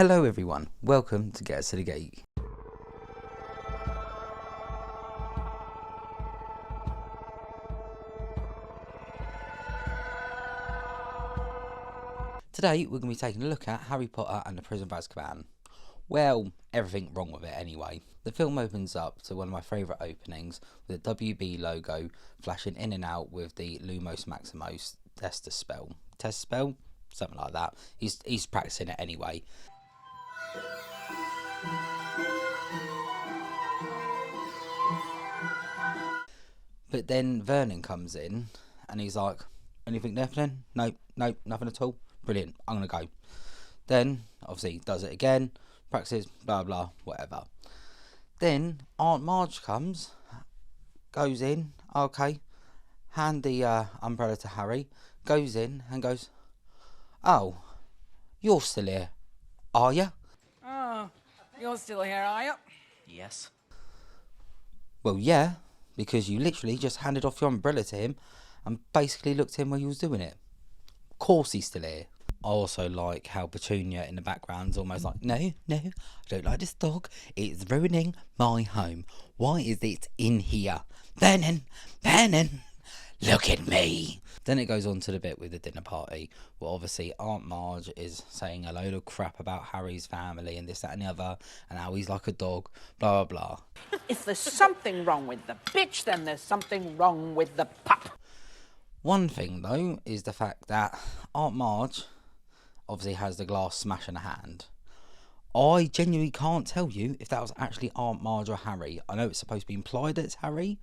Hello everyone, welcome to Get Us to the Geek. Today we're going to be taking a look at Harry Potter and the Prisoner of Azkaban. Well, everything wrong with it anyway. The film opens up to one of my favourite openings with the WB logo flashing in and out with the Lumos Maximus test spell. Test spell? Something like that. He's practicing it anyway. But then Vernon comes in and he's like, anything happening? Nope, nothing at all. Brilliant, I'm going to go. Then, obviously, does it again, practices, blah, blah, whatever. Then, Aunt Marge comes, goes in, okay, hand the umbrella to Harry, goes in and goes, oh, you're still here, are you? Oh, you're still here, are you? Yes. Well, yeah, because you literally just handed off your umbrella to him and basically looked at him while you was doing it. Of course he's still here. I also like how Petunia in the background's almost like, no, I don't like this dog. It's ruining my home. Why is it in here? Vernon, look at me. Then it goes on to the bit with the dinner party, where obviously Aunt Marge is saying a load of crap about Harry's family and this, that and the other, and how he's like a dog, blah, blah, blah. If there's something wrong with the bitch, then there's something wrong with the pup. One thing, though, is the fact that Aunt Marge obviously has the glass smash in her hand. I genuinely can't tell you if that was actually Aunt Marge or Harry. I know it's supposed to be implied that it's Harry,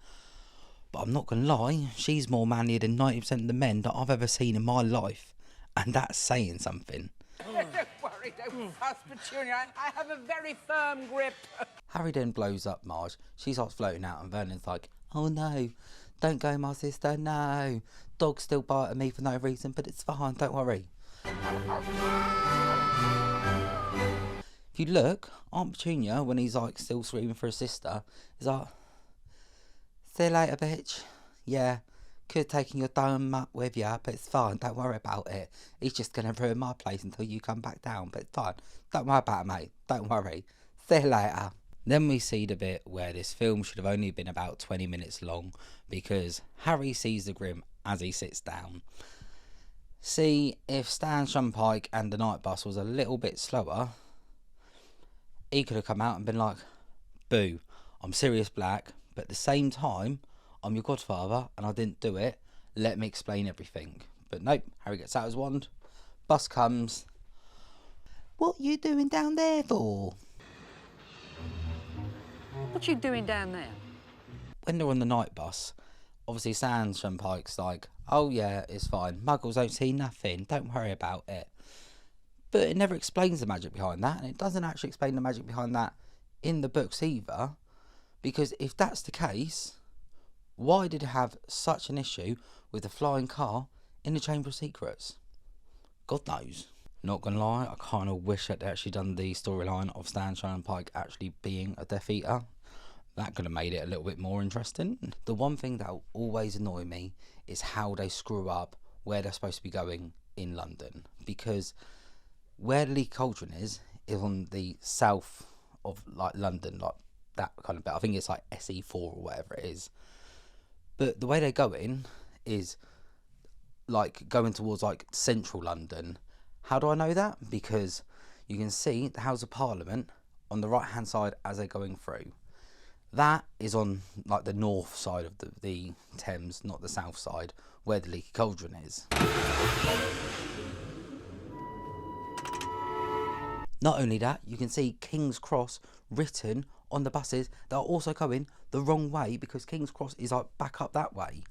but I'm not going to lie, she's more manly than 90% of the men that I've ever seen in my life. And that's saying something. Don't worry, don't fuss, Petunia. I have a very firm grip. Harry then blows up Marge. She starts floating out and Vernon's like, oh no, don't go my sister, no. Dog's still biting me for no reason, but it's fine, don't worry. If you look, Aunt Petunia, when he's like still screaming for his sister, is like, see you later, bitch. Yeah, could have taken your dumb mutt with you, but it's fine, don't worry about it. He's just going to ruin my place until you come back down, but it's fine. Don't worry about it, mate. Don't worry. See you later. Then we see the bit where this film should have only been about 20 minutes long, because Harry sees the Grim as he sits down. See, if Stan Shunpike and the night bus was a little bit slower, he could have come out and been like, boo, I'm Sirius Black, but at the same time, I'm your godfather and I didn't do it. Let me explain everything. But nope, Harry gets out his wand, bus comes. What you doing down there for? What you doing down there? When they're on the night bus, obviously Stan Shunpike's like, oh yeah, it's fine. Muggles don't see nothing. Don't worry about it. But it never explains the magic behind that. And it doesn't actually explain the magic behind that in the books either. Because if that's the case, why did it have such an issue with the flying car in the Chamber of Secrets? God knows. Not gonna lie, I kind of wish that they actually done the storyline of Stan Shunpike actually being a Death Eater. That could have made it a little bit more interesting. The one thing that will always annoy me is how they screw up where they're supposed to be going in London. Because where the Leaky Cauldron is on the south of like London, like that kind of bit. I think it's like SE4 or whatever it is. But the way they're going is like going towards like central London. How do I know that? Because you can see the House of Parliament on the right hand side as they're going through. That is on like the north side of the Thames, not the south side, where the Leaky Cauldron is. Not only that, you can see King's Cross written on the buses that are also going the wrong way because King's Cross is like back up that way.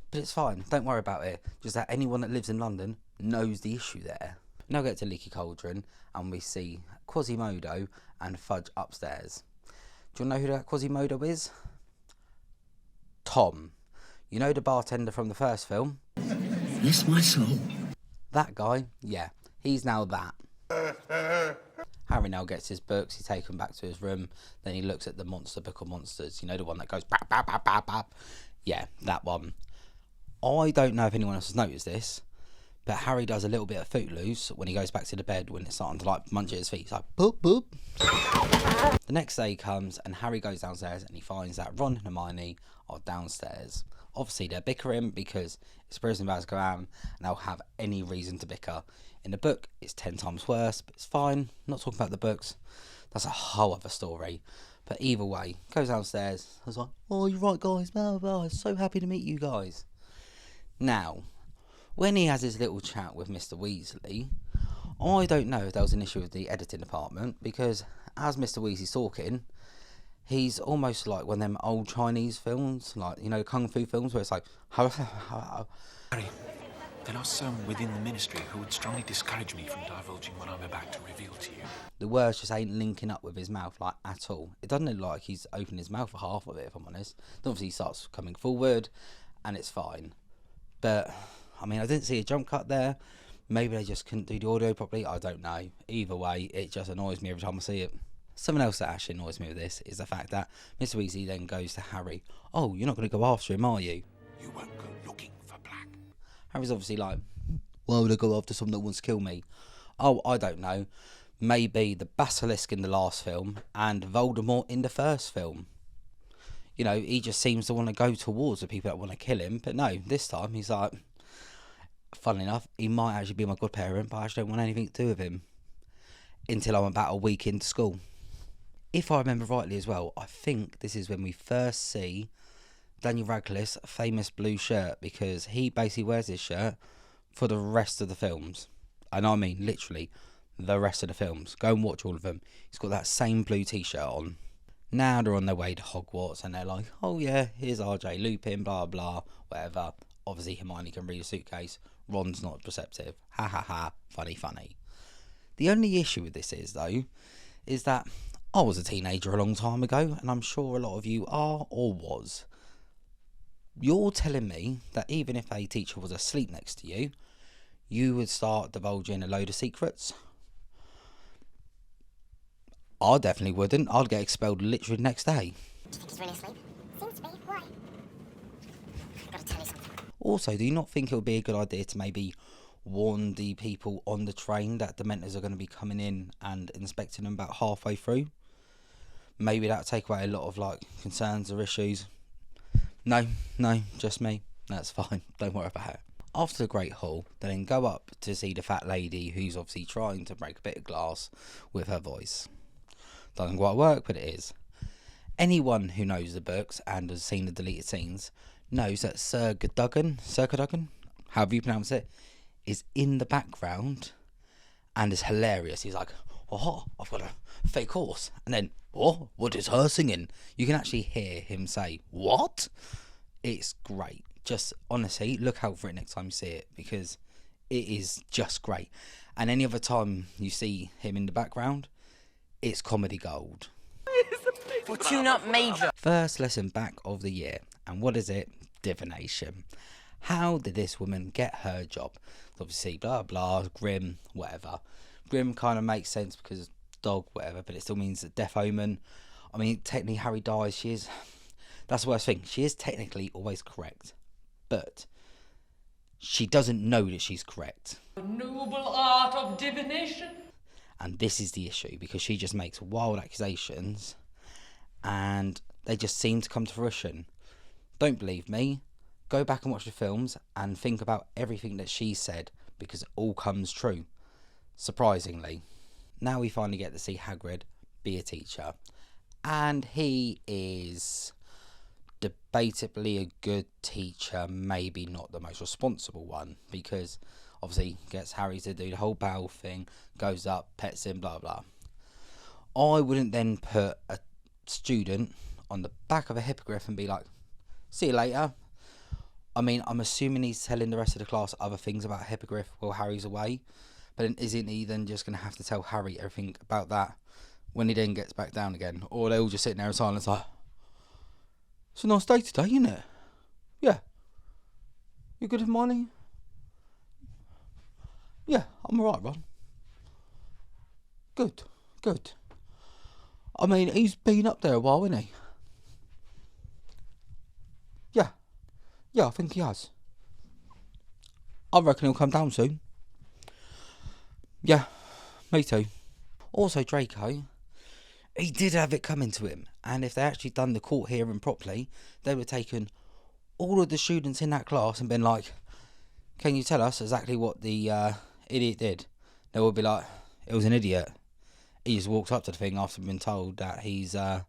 But it's fine, don't worry about it. Just that anyone that lives in London knows the issue there. Now get to Leaky Cauldron and we see Quasimodo and Fudge upstairs. Do you know who that Quasimodo is? Tom. You know the bartender from the first film? Yes, my soul. That guy? Yeah, he's now that. Harry now gets his books, he takes them back to his room, then he looks at the monster book of monsters. You know, the one that goes bap, bap, bap, bap, bap. Yeah, that one. I don't know if anyone else has noticed this, But Harry does a little bit of footloose when he goes back to the bed when it's starting to like munch at his feet. He's like, boop, boop. The next day comes and Harry goes downstairs and he finds that Ron and Hermione are downstairs. Obviously they're bickering because it's Prisoner of Azkaban and they'll have any reason to bicker. In the book it's 10 times worse, but it's fine. I'm not talking about the books. That's a whole other story. But either way, goes downstairs. I was like, oh, you're right guys, blah, blah, blah. So happy to meet you guys. Now, when he has his little chat with Mr. Weasley, I don't know if there was an issue with the editing department, because as Mr. Weasley's talking, he's almost like one of them old Chinese films, like, you know, kung fu films, where it's like, Harry, there are some within the ministry who would strongly discourage me from divulging what I'm about to reveal to you. The words just ain't linking up with his mouth, like, at all. It doesn't look like he's opened his mouth for half of it, if I'm honest. Then obviously he starts coming forward, and it's fine. But, I mean, I didn't see a jump cut there. Maybe they just couldn't do the audio properly, I don't know. Either way, it just annoys me every time I see it. Something else that actually annoys me with this is the fact that Mr. Weasley then goes to Harry. Oh, you're not going to go after him, are you? You won't go looking for Black. Harry's obviously like, why would I go after someone that wants to kill me? Oh, I don't know. Maybe the Basilisk in the last film and Voldemort in the first film. You know, he just seems to want to go towards the people that want to kill him. But no, this time he's like, funnily enough, he might actually be my godparent, but I actually don't want anything to do with him until I'm about a week into school. If I remember rightly as well, I think this is when we first see Daniel Radcliffe's famous blue shirt, because he basically wears this shirt for the rest of the films. And I mean, literally, the rest of the films. Go and watch all of them. He's got that same blue t-shirt on. Now they're on their way to Hogwarts and they're like, oh yeah, here's RJ, Lupin, blah blah, whatever. Obviously Hermione can read a suitcase. Ron's not perceptive. Ha ha ha, funny funny. The only issue with this is, though, is that I was a teenager a long time ago, and I'm sure a lot of you are or was. You're telling me that even if a teacher was asleep next to you, you would start divulging a load of secrets? I definitely wouldn't. I'd get expelled literally the next day. Do you think he's really asleep? Seems to be. Why? I've got to tell you something. Also, do you not think it would be a good idea to maybe warn the people on the train that Dementors are going to be coming in and inspecting them about halfway through? Maybe that would take away a lot of like concerns or issues. No, just me. That's fine. Don't worry about it. After the Great Hall, they then go up to see the fat lady who's obviously trying to break a bit of glass with her voice. Doesn't quite work, but it is. Anyone who knows the books and has seen the deleted scenes knows that Sir Cadogan, however you pronounce it, is in the background and is hilarious. He's like, oh, I've got a fake horse. And then, oh, what is her singing? You can actually hear him say, what? It's great. Just, honestly, look out for it next time you see it, because it is just great. And any other time you see him in the background, it's comedy gold. Fortuna Major. First lesson back of the year. And what is it? Divination. How did this woman get her job? Obviously, blah, blah, Grim, whatever. Grim kind of makes sense because dog, whatever, but it still means that Death Omen. I mean, technically, Harry dies. She is... That's the worst thing. She is technically always correct. But she doesn't know that she's correct. The noble art of divination. And this is the issue, because she just makes wild accusations and they just seem to come to fruition. Don't believe me? Go back and watch the films and think about everything that she said, because it all comes true. Surprisingly. Now we finally get to see Hagrid be a teacher. And he is debatably a good teacher, maybe not the most responsible one, because obviously gets Harry to do the whole bow thing, goes up, pets him, blah blah. I wouldn't then put a student on the back of a hippogriff and be like, see you later. I mean, I'm assuming he's telling the rest of the class other things about hippogriff while Harry's away, but then isn't he then just going to have to tell Harry everything about that when he then gets back down again? Or they all just sitting there in silence like, it's a nice day today, isn't it? Yeah. You good with money? Yeah, I'm alright, Ron. Good. I mean, he's been up there a while, hasn't he? Yeah, I think he has. I reckon he'll come down soon. Yeah, me too. Also, Draco, he did have it coming to him, and if they actually done the court hearing properly, they would have taken all of the students in that class and been like, can you tell us exactly what the idiot did? They would be like, it was an idiot. He just walked up to the thing after being told that he's a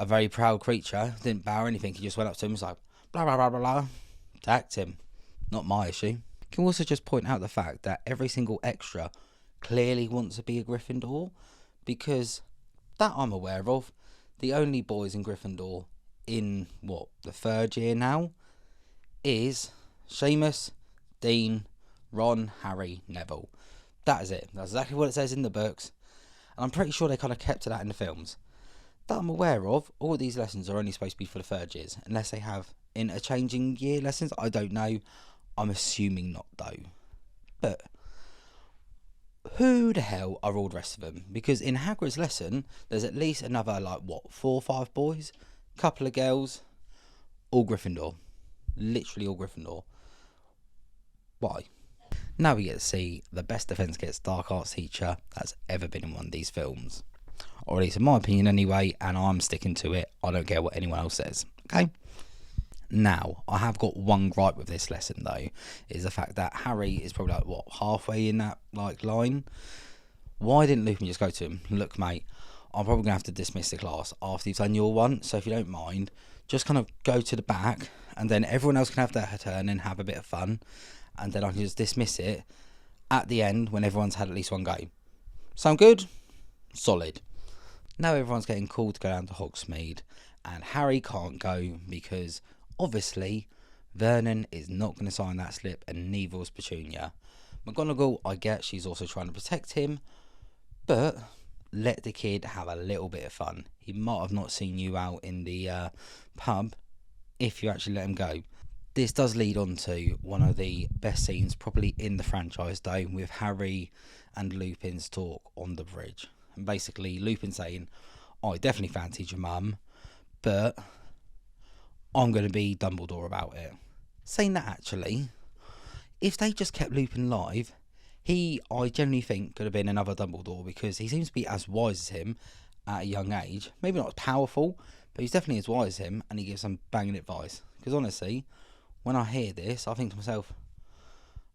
very proud creature, didn't bow or anything. He just went up to him and was like, blah, blah, blah, blah, blah. Attacked him. Not my issue. Can also just point out the fact that every single extra clearly wants to be a Gryffindor, because that I'm aware of, the only boys in Gryffindor in, the 3rd year now, is Seamus, Dean, Ron, Harry, Neville. That is it. That's exactly what it says in the books. And I'm pretty sure they kind of kept to that in the films. That I'm aware of, all of these lessons are only supposed to be for the 3rd years, unless they have interchanging year lessons. I don't know. I'm assuming not, though. But who the hell are all the rest of them? Because in Hagrid's lesson, there's at least another, 4 or 5 boys, couple of girls, all Gryffindor. Literally all Gryffindor. Why? Now we get to see the best Defence Against Dark Arts teacher that's ever been in one of these films. Or at least in my opinion anyway, and I'm sticking to it. I don't care what anyone else says. Okay? Now, I have got one gripe with this lesson though, is the fact that Harry is probably halfway in that line. Why didn't Lupin just go to him? Look, mate, I'm probably gonna have to dismiss the class after you've done your one, so if you don't mind, just kind of go to the back, and then everyone else can have their turn and have a bit of fun, and then I can just dismiss it at the end when everyone's had at least one go. Sound good? Solid. Now everyone's getting called to go down to Hogsmeade, and Harry can't go because obviously Vernon is not going to sign that slip, and neither was Petunia. McGonagall, I get she's also trying to protect him, but let the kid have a little bit of fun. He might have not seen you out in the pub if you actually let him go. This does lead on to one of the best scenes probably in the franchise though, with Harry and Lupin's talk on the bridge. And basically Lupin saying, I definitely fancied your mum, but I'm going to be Dumbledore about it. Saying that actually, if they just kept Lupin alive, I generally think could have been another Dumbledore, because he seems to be as wise as him at a young age. Maybe not as powerful, but he's definitely as wise as him, and he gives some banging advice. Because honestly, when I hear this, I think to myself,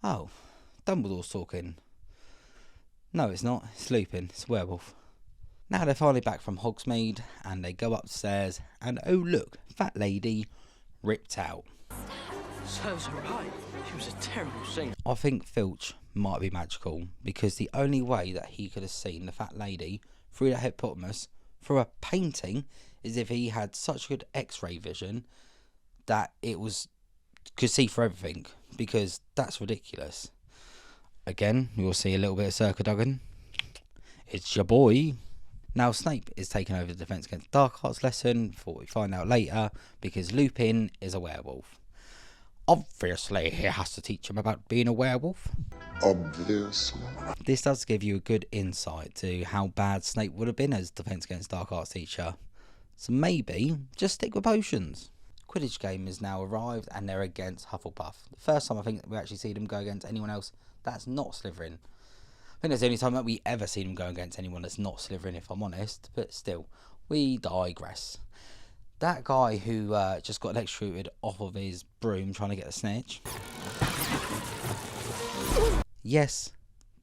oh, Dumbledore's talking. No, it's not. It's Lupin. It's a werewolf. Now they're finally back from Hogsmeade, and they go upstairs, and oh look, Fat Lady ripped out. Serves her right. She was a terrible scene. I think Filch might be magical, because the only way that he could have seen the Fat Lady through that hippopotamus through a painting is if he had such good X-ray vision that could see for everything, because that's ridiculous. Again, you'll see a little bit of Circa Duggan. It's your boy. Now Snape is taking over the Defence Against Dark Arts lesson, for what we find out later, because Lupin is a werewolf. Obviously, he has to teach him about being a werewolf. Obviously. This does give you a good insight to how bad Snape would have been as Defence Against Dark Arts teacher. So maybe just stick with potions. Quidditch game has now arrived, and they're against Hufflepuff. The first time I think we actually see them go against anyone else that's not Slytherin. I think that's the only time that we ever seen them go against anyone that's not Slytherin, if I'm honest. But still, we digress. That guy who just got electrocuted off of his broom trying to get the snitch. Yes,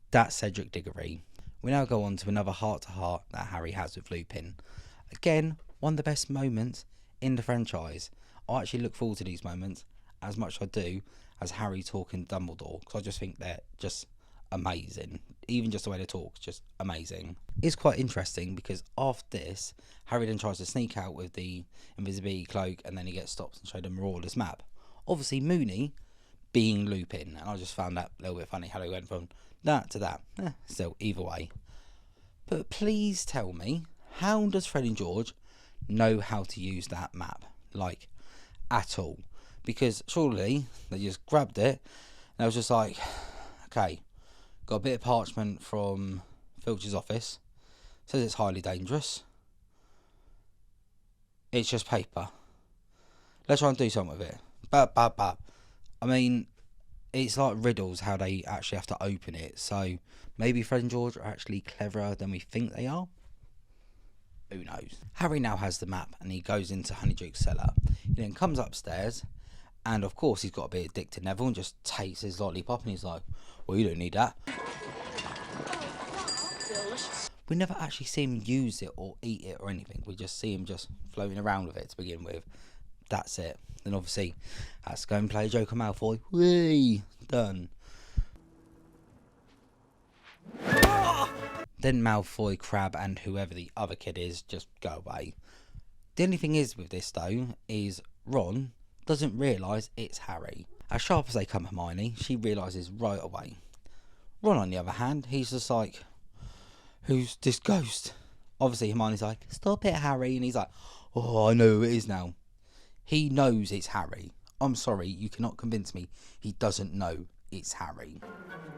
that's Cedric Diggory. We now go on to another heart-to-heart that Harry has with Lupin. Again, one of the best moments in the franchise. I actually look forward to these moments as much as I do as Harry talking to Dumbledore, because I just think they're just amazing. Even just the way they talk, just amazing. It's quite interesting because after this, Harry then tries to sneak out with the invisibility cloak, and then he gets stopped and showed a Marauders map. Obviously Moony being Lupin, and I just found that a little bit funny how they went from that to that. Still, either way. But please tell me, how does Fred and George know how to use that map? Like, at all? Because surely they just grabbed it and I was just like, okay, got a bit of parchment from Filch's office, says it's highly dangerous, it's just paper, let's try and do something with it. I mean, It's like riddles how they actually have to open it. So maybe Fred and George are actually cleverer than we think they are. Who knows? Harry now has the map and he goes into Honeyduke's cellar. He then comes upstairs and of course he's got a bit of dick to Neville and just takes his lollipop and he's like, well, you don't need that. We never actually see him use it or eat it or anything. We just see him just floating around with it to begin with. That's it. Then obviously has to go and play Joker Malfoy. Whee! Done. Then Malfoy, Crabbe and whoever the other kid is just go away. The only thing is with this though is Ron doesn't realise it's Harry. As sharp as they come Hermione, she realises right away. Ron on the other hand, he's just like, who's this ghost? Obviously Hermione's like, stop it Harry, and he's like, oh I know who it is now. He knows it's Harry. I'm sorry, you cannot convince me he doesn't know it's Harry.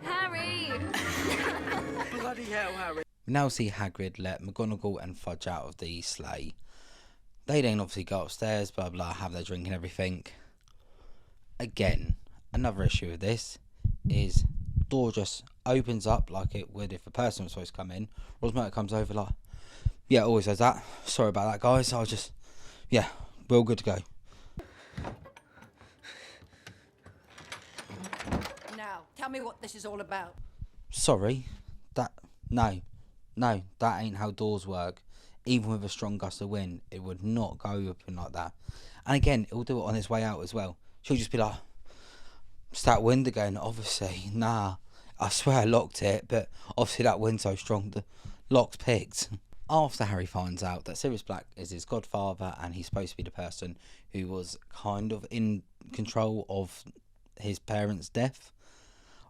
Harry! Bloody hell, Harry. We now see Hagrid let McGonagall and Fudge out of the sleigh. They then obviously go upstairs, blah blah, have their drink and everything. Again, another issue with this is door just opens up like it would if a person was supposed to come in. Rosmerta comes over like, yeah, always says that. Sorry about that, guys. I was just, yeah, we're all good to go. Now, tell me what this is all about. Sorry, no, that ain't how doors work. Even with a strong gust of wind, it would not go open like that. And again, it will do it on its way out as well. She'll just be like, it's that wind again. Obviously, nah, I swear I locked it, but obviously that wind's so strong, the lock's picked. After Harry finds out that Sirius Black is his godfather and he's supposed to be the person who was kind of in control of his parents' death,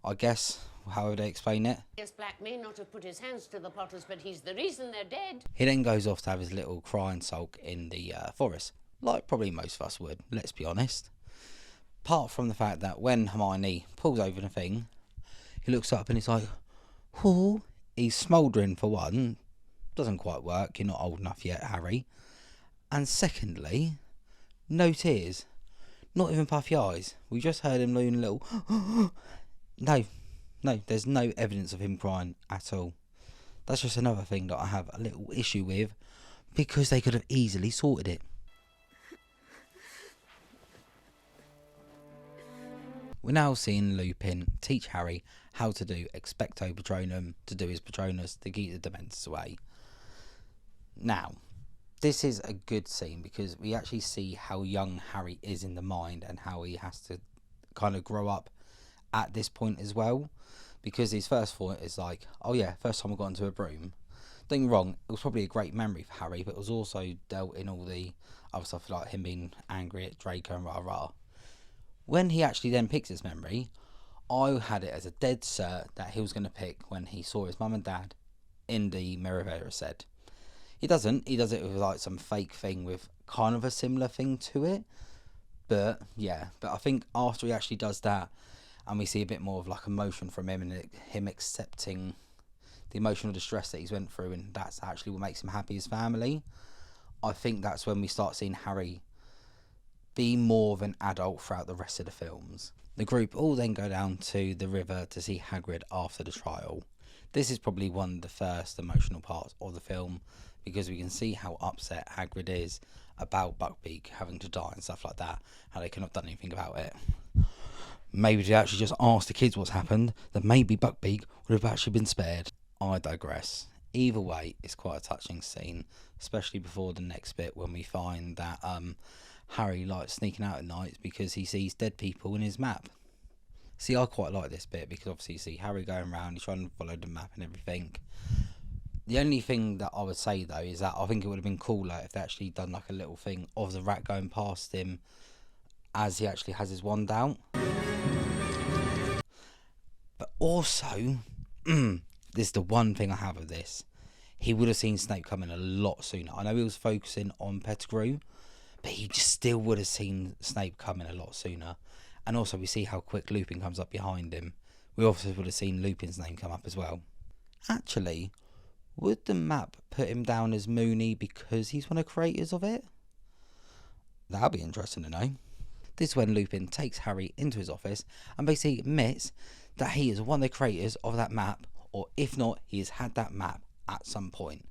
I guess, however they explain it. Sirius Black may not have put his hands to the Potters, but he's the reason they're dead. He then goes off to have his little cry and sulk in the forest, like probably most of us would, let's be honest. Apart from the fact that when Hermione pulls over the thing, he looks up and he's like, oh, he's smouldering for one. Doesn't quite work, you're not old enough yet, Harry. And secondly, no tears. Not even puffy eyes. We just heard him doing a little No, there's no evidence of him crying at all. That's just another thing that I have a little issue with, because they could have easily sorted it. We're now seeing Lupin teach Harry how to do Expecto Patronum, to do his Patronus, to keep the Dementors away. Now, this is a good scene because we actually see how young Harry is in the mind and how he has to kind of grow up at this point as well, because his first thought is like, oh yeah, first time I got into a broom. Don't get me wrong, it was probably a great memory for Harry, but it was also dealt in all the other stuff like him being angry at Draco and rah. When he actually then picks his memory, I had it as a dead cert that he was going to pick when he saw his mum and dad in the Mirror said. He doesn't. He does it with like some fake thing with kind of a similar thing to it. But yeah, but I think after he actually does that and we see a bit more of like emotion from him and him accepting the emotional distress that he's went through, and that's actually what makes him happy as family, I think that's when we start seeing Harry be more of an adult throughout the rest of the films. The group all then go down to the river to see Hagrid after the trial. This is probably one of the first emotional parts of the film, because we can see how upset Hagrid is about Buckbeak having to die and stuff like that, how they couldn't have done anything about it. Maybe they actually just asked the kids what's happened, then maybe Buckbeak would have actually been spared. I digress. Either way, it's quite a touching scene, especially before the next bit when we find that Harry likes sneaking out at night because he sees dead people in his map. See, I quite like this bit because obviously you see Harry going around, he's trying to follow the map and everything. The only thing that I would say though is that I think it would have been cooler if they actually done like a little thing of the rat going past him as he actually has his wand out. But also, this is the one thing I have of this. He would have seen Snape coming a lot sooner. I know he was focusing on Pettigrew, but he just still would have seen Snape coming a lot sooner. And also we see how quick Lupin comes up behind him. We also would have seen Lupin's name come up as well. Actually, would the map put him down as Moony because he's one of the creators of it? That'd be interesting to know. This is when Lupin takes Harry into his office and basically admits that he is one of the creators of that map, or if not, he has had that map at some point.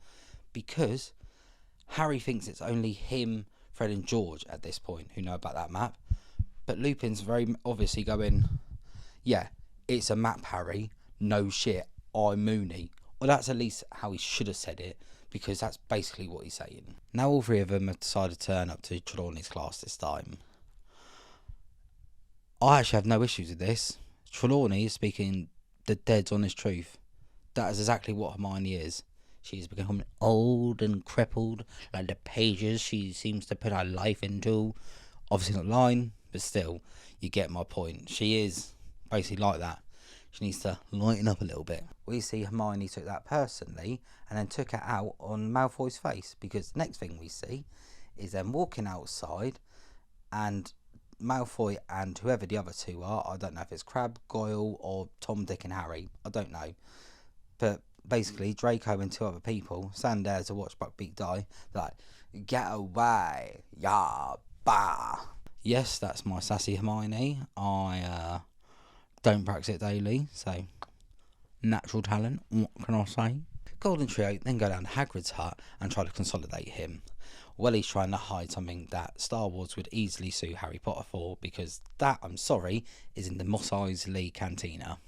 Because Harry thinks it's only him, Fred and George at this point who know about that map. But Lupin's very obviously going, yeah, it's a map, Harry. No shit, I'm Mooney. Well, that's at least how he should have said it, because that's basically what he's saying. Now all three of them have decided to turn up to Trelawney's class this time. I actually have no issues with this. Trelawney is speaking the dead's honest truth. That is exactly what Hermione is. She's become old and crippled, like the pages she seems to put her life into. Obviously not lying, but still, you get my point. She is basically like that. She needs to lighten up a little bit. We see Hermione took that personally and then took it out on Malfoy's face, because the next thing we see is them walking outside and Malfoy and whoever the other two are, I don't know if it's Crabbe, Goyle or Tom, Dick and Harry, I don't know, but basically Draco and two other people stand there to watch Buckbeak die. They're like, get away, yeah, bah. Yes, that's my sassy Hermione. I don't practice it daily, so natural talent, what can I say? Golden Trio then go down to Hagrid's hut and try to consolidate him. Well, he's trying to hide something that Star Wars would easily sue Harry Potter for, because that, I'm sorry, is in the Mos Eisley Cantina.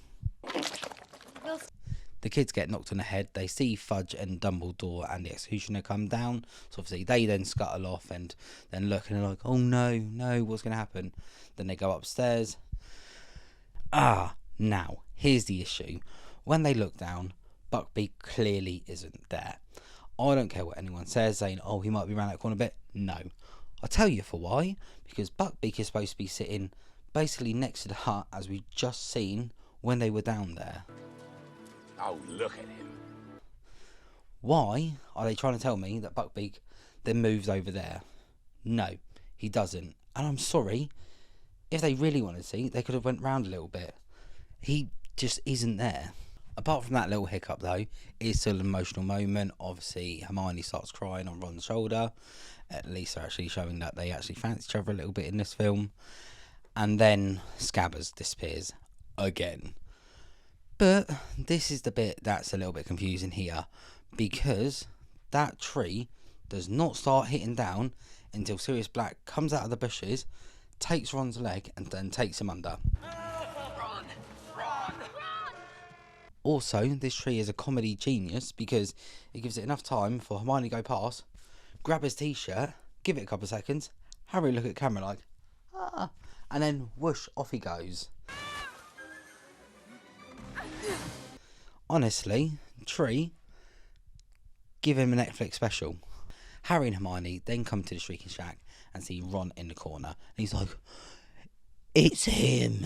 The kids get knocked on the head. They see Fudge and Dumbledore and the Executioner come down. So obviously they then scuttle off and then look and they're like, oh no, what's going to happen? Then they go upstairs. Now, here's the issue. When they look down, Buckbeak clearly isn't there. I don't care what anyone says, saying, oh, he might be around that corner a bit. No. I'll tell you for why. Because Buckbeak is supposed to be sitting basically next to the hut, as we just seen when they were down there. Oh, look at him. Why are they trying to tell me that Buckbeak then moves over there? No, he doesn't. And I'm sorry, if they really wanted to see, they could have went round a little bit. He just isn't there. Apart from that little hiccup though, it's still an emotional moment. Obviously Hermione starts crying on Ron's shoulder. At least they're actually showing that they actually fancy each other a little bit in this film. And then Scabbers disappears again. But this is the bit that's a little bit confusing here, because that tree does not start hitting down until Sirius Black comes out of the bushes, takes Ron's leg and then takes him under. Ron! Also, this tree is a comedy genius because it gives it enough time for Hermione to go past, grab his t-shirt, give it a couple of seconds, Harry look at camera like, and then whoosh, off he goes. Honestly, Tree, give him a Netflix special. Harry and Hermione then come to the Shrieking Shack and see Ron in the corner. And he's like, it's him.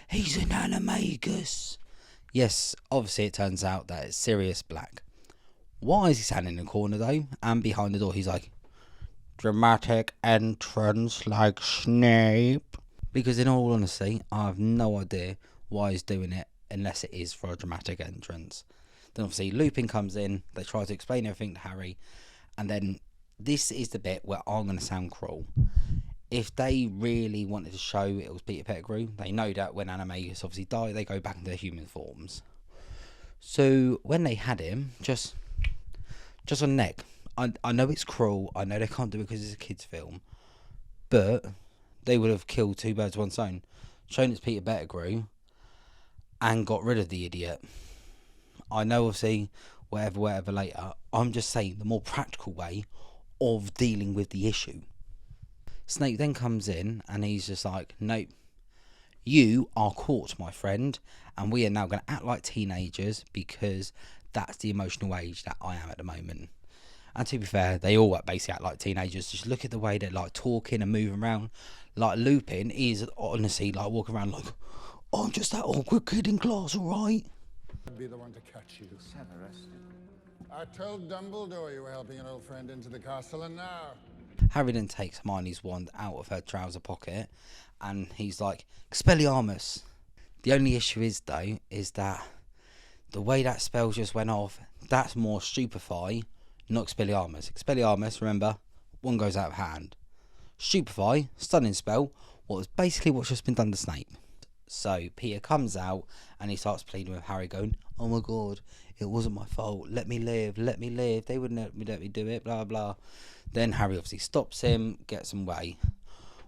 He's an animagus. Yes, obviously it turns out that it's Sirius Black. Why is he standing in the corner though? And behind the door he's like, dramatic entrance like Snape. Because in all honesty, I have no idea why he's doing it, unless it is for a dramatic entrance. Then obviously Lupin comes in, they try to explain everything to Harry, and then this is the bit where I'm going to sound cruel. If they really wanted to show it was Peter Pettigrew, they know that when Animagus obviously die, they go back into their human forms. So when they had him, just on neck, I know it's cruel, I know they can't do it because it's a kids film, but they would have killed two birds with one stone. Shown it's Peter Pettigrew and got rid of the idiot. I know obviously whatever later. I'm just saying the more practical way of dealing with the issue. Snape then comes in and he's just like, nope, you are caught, my friend, and we are now going to act like teenagers because that's the emotional age that I am at the moment. And to be fair, they all basically act like teenagers. Just look at the way they're like talking and moving around. Like Lupin is honestly like walking around like, I'm just that awkward kid in class, alright? I'd be the one to catch you. I told Dumbledore you were helping an old friend into the castle, and now... Harry then takes Hermione's wand out of her trouser pocket, and he's like, Expelliarmus. The only issue is, though, is that the way that spell just went off, that's more Stupefy, not Expelliarmus. Expelliarmus, remember, one goes out of hand. Stupefy, stunning spell, what was basically what's just been done to Snape. So Peter comes out and he starts pleading with Harry, going, "Oh my God, it wasn't my fault. Let me live. They wouldn't let me do it, blah, blah." Then Harry obviously stops him, gets him away.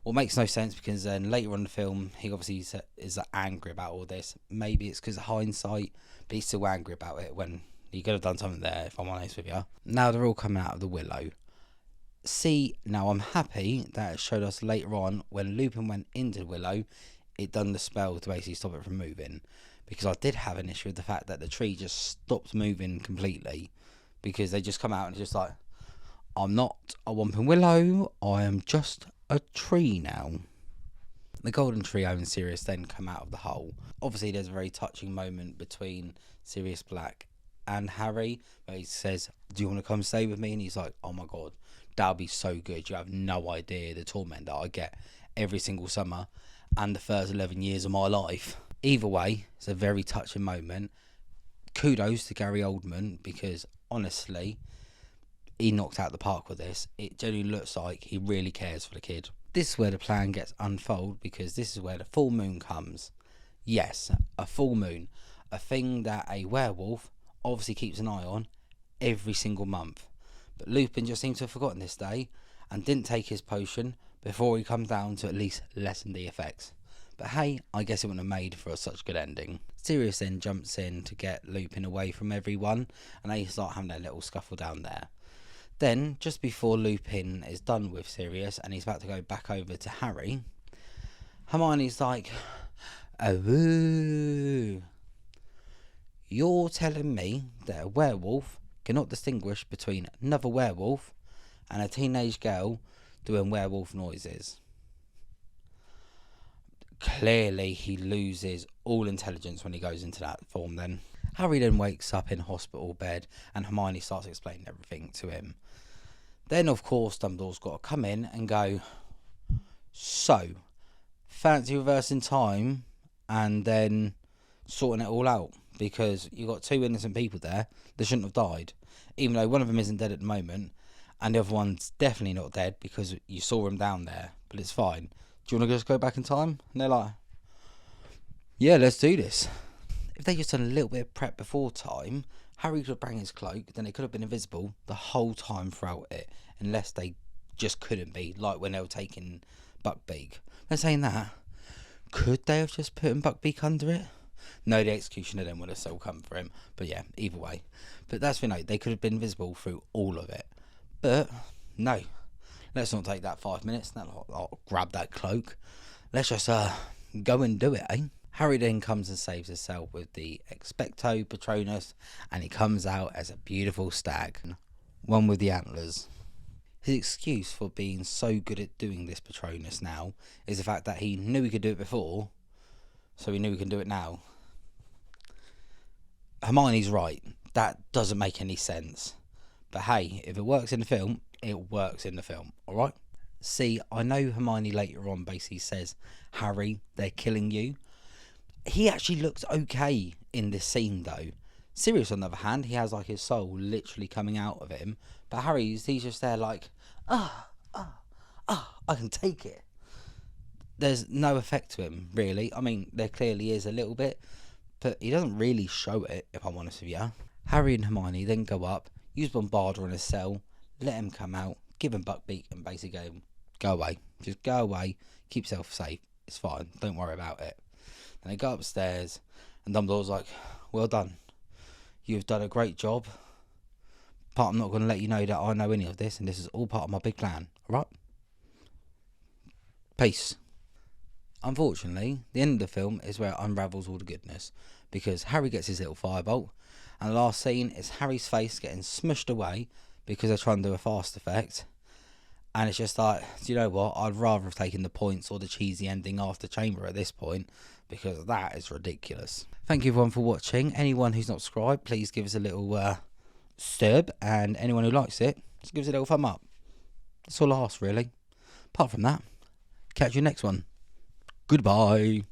Well, makes no sense because then later on in the film, he obviously is angry about all this. Maybe it's because of hindsight, but he's still angry about it when he could have done something there, if I'm honest with you. Now they're all coming out of the Willow. See, now I'm happy that it showed us later on when Lupin went into the Willow, it done the spell to basically stop it from moving. Because I did have an issue with the fact that the tree just stopped moving completely. Because they just come out and just like, I'm not a Whomping Willow, I am just a tree now. The Golden Trio and Sirius then come out of the hole. Obviously there's a very touching moment between Sirius Black and Harry where he says, "Do you want to come stay with me?" And he's like, "Oh my God, that'll be so good. You have no idea the torment that I get every single summer and the first 11 years of my life." Either way, it's a very touching moment. Kudos to Gary Oldman because honestly, he knocked out the park with this. It genuinely looks like he really cares for the kid. This is where the plan gets unfolded because this is where the full moon comes. Yes, a full moon. A thing that a werewolf obviously keeps an eye on every single month. But Lupin just seems to have forgotten this day and didn't take his potion before he comes down to at least lessen the effects. But hey, I guess it wouldn't have made for such a good ending. Sirius then jumps in to get Lupin away from everyone and they start having their little scuffle down there. Then, just before Lupin is done with Sirius and he's about to go back over to Harry, Hermione's like, "Oh, you're telling me that a werewolf cannot distinguish between another werewolf and a teenage girl doing werewolf noises?" Clearly, he loses all intelligence when he goes into that form then. Harry then wakes up in hospital bed and Hermione starts explaining everything to him. Then, of course, Dumbledore's got to come in and go, "So, fancy reversing time and then sorting it all out? Because you've got two innocent people there that shouldn't have died. Even though one of them isn't dead at the moment and the other one's definitely not dead because you saw him down there. But it's fine. Do you want to just go back in time?" And they're like, "Yeah, let's do this." If they just done a little bit of prep before time, Harry could have brought his cloak, then they could have been invisible the whole time throughout it, unless they just couldn't be, like when they were taking Buckbeak. They're saying that, could they have just put Buckbeak under it? No, the executioner then would have still come for him, but yeah, either way. But that's for they could have been invisible through all of it. But, no, let's not take that 5 minutes, I'll grab that cloak. Let's just go and do it, eh? Harry then comes and saves himself with the Expecto Patronus and he comes out as a beautiful stag, one with the antlers. His excuse for being so good at doing this Patronus now is the fact that he knew he could do it before, so he knew he can do it now. Hermione's right, that doesn't make any sense. But hey, if it works in the film, it works in the film, alright? See, I know Hermione later on basically says, "Harry, they're killing you." He actually looks okay in this scene though. Sirius on the other hand, he has like his soul literally coming out of him. But Harry's, he's just there like, I can take it. There's no effect to him, really. I mean, there clearly is a little bit, but he doesn't really show it, if I'm honest with you. Harry and Hermione then go up, use Bombardier in a cell, let him come out, give him Buckbeak and basically go away. Just go away, keep yourself safe. It's fine, don't worry about it. And they go upstairs, and Dumbledore's like, "Well done. You've done a great job. But I'm not going to let you know that I know any of this, and this is all part of my big plan. Alright? Peace." Unfortunately, the end of the film is where it unravels all the goodness, because Harry gets his little firebolt, and the last scene is Harry's face getting smushed away because they're trying to do a fast effect. And it's just like, do you know what? I'd rather have taken the points or the cheesy ending after Chamber at this point, because that is ridiculous. Thank you everyone for watching. Anyone who's not subscribed, please give us a little sub, and anyone who likes it, just give us a little thumb up. That's all I ask, really. Apart from that, catch you next one. Goodbye.